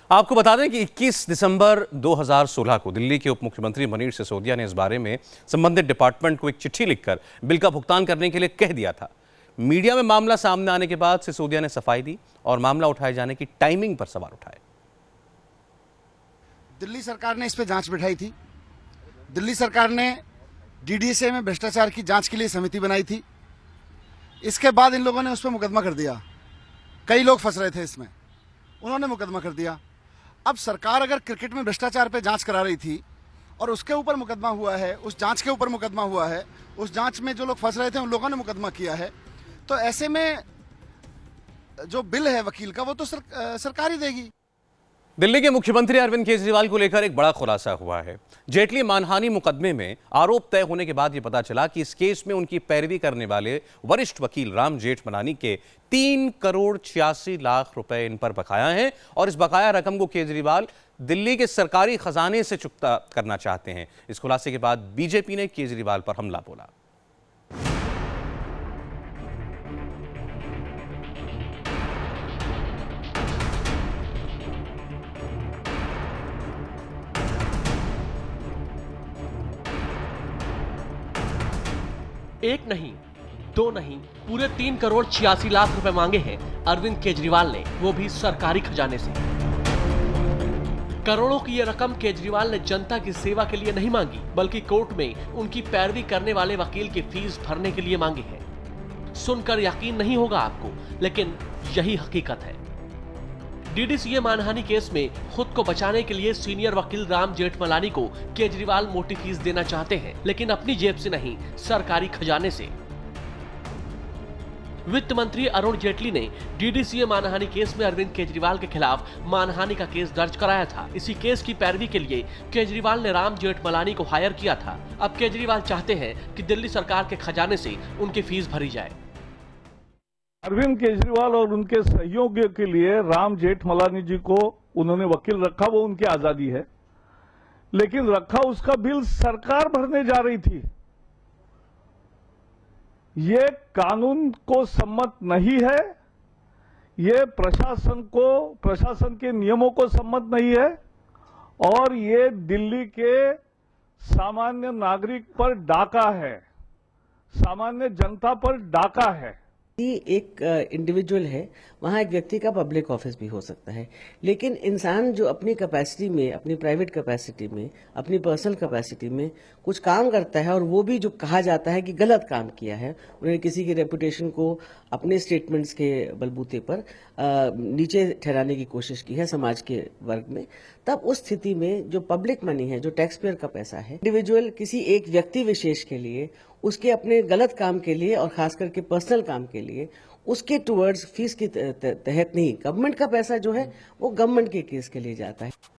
आपको बता दें कि 21 दिसंबर 2016 को दिल्ली के उप मुख्यमंत्री मनीष सिसोदिया ने इस बारे में संबंधित डिपार्टमेंट को एक चिट्ठी लिखकर बिल का भुगतान करने के लिए कह दिया था। मीडिया में मामला सामने आने के बाद सिसोदिया ने सफाई दी और मामला उठाए जाने की टाइमिंग पर सवाल उठाए। दिल्ली सरकार ने इस पे जांच बिठाई थी। दिल्ली सरकार ने डीडीसी में भ्रष्टाचार की जांच के लिए समिति बनाई थी। इसके बाद इन लोगों ने उस पर मुकदमा कर दिया। कई लोग फंस रहे थे इसमें, उन्होंने मुकदमा कर दिया। अब सरकार अगर क्रिकेट में भ्रष्टाचार पे जांच करा रही थी और उसके ऊपर मुकदमा हुआ है, उस जांच के ऊपर मुकदमा हुआ है, उस जांच में जो लोग फंस रहे थे उन लोगों ने मुकदमा किया है, तो ऐसे में जो बिल है वकील का वो तो सरकार ही देगी। दिल्ली के मुख्यमंत्री अरविंद केजरीवाल को लेकर एक बड़ा खुलासा हुआ है। जेटली मानहानि मुकदमे में आरोप तय होने के बाद यह पता चला कि इस केस में उनकी पैरवी करने वाले वरिष्ठ वकील राम जेठमलानी के 3 करोड़ 86 लाख रुपए इन पर बकाया हैं और इस बकाया रकम को केजरीवाल दिल्ली के सरकारी खजाने से चुकता करना चाहते हैं। इस खुलासे के बाद बीजेपी ने केजरीवाल पर हमला बोला। एक नहीं, दो नहीं, पूरे 3 करोड़ 86 लाख रुपए मांगे हैं अरविंद केजरीवाल ने, वो भी सरकारी खजाने से। करोड़ों की ये रकम केजरीवाल ने जनता की सेवा के लिए नहीं मांगी, बल्कि कोर्ट में उनकी पैरवी करने वाले वकील की फीस भरने के लिए मांगी है। सुनकर यकीन नहीं होगा आपको, लेकिन यही हकीकत है। डीडीसीए मानहानि केस में खुद को बचाने के लिए सीनियर वकील राम जेठमलानी को केजरीवाल मोटी फीस देना चाहते हैं, लेकिन अपनी जेब से नहीं, सरकारी खजाने से। वित्त मंत्री अरुण जेटली ने डीडीसीए मानहानि केस में अरविंद केजरीवाल के खिलाफ मानहानि का केस दर्ज कराया था। इसी केस की पैरवी के लिए केजरीवाल ने राम जेठमलानी को हायर किया था। अब केजरीवाल चाहते हैं कि दिल्ली सरकार के खजाने से उनकी फीस भरी जाए। अरविंद केजरीवाल और उनके सहयोगियों के लिए राम जेठमलानी जी को उन्होंने वकील रखा, वो उनकी आजादी है, लेकिन रखा उसका बिल सरकार भरने जा रही थी। ये कानून को सम्मत नहीं है, ये प्रशासन के नियमों को सम्मत नहीं है और ये दिल्ली के सामान्य नागरिक पर डाका है, सामान्य जनता पर डाका है। एक इंडिविजुअल है, वहाँ एक व्यक्ति का पब्लिक ऑफिस भी हो सकता है, लेकिन इंसान जो अपनी कैपेसिटी में, अपनी प्राइवेट कैपेसिटी में, अपनी पर्सनल कैपेसिटी में कुछ काम करता है और वो भी जो कहा जाता है कि गलत काम किया है, उन्होंने किसी की रेपुटेशन को अपने स्टेटमेंट्स के बलबूते पर नीचे ठहराने की कोशिश की है समाज के वर्ग में, तब उस स्थिति में जो पब्लिक मनी है, जो टैक्स पेयर का पैसा है, इंडिविजुअल किसी एक व्यक्ति विशेष के लिए, उसके अपने गलत काम के लिए और खास करके पर्सनल काम के लिए, उसके टुवर्ड्स फीस के तहत नहीं, गवर्नमेंट का पैसा जो है वो गवर्नमेंट के केस के लिए जाता है।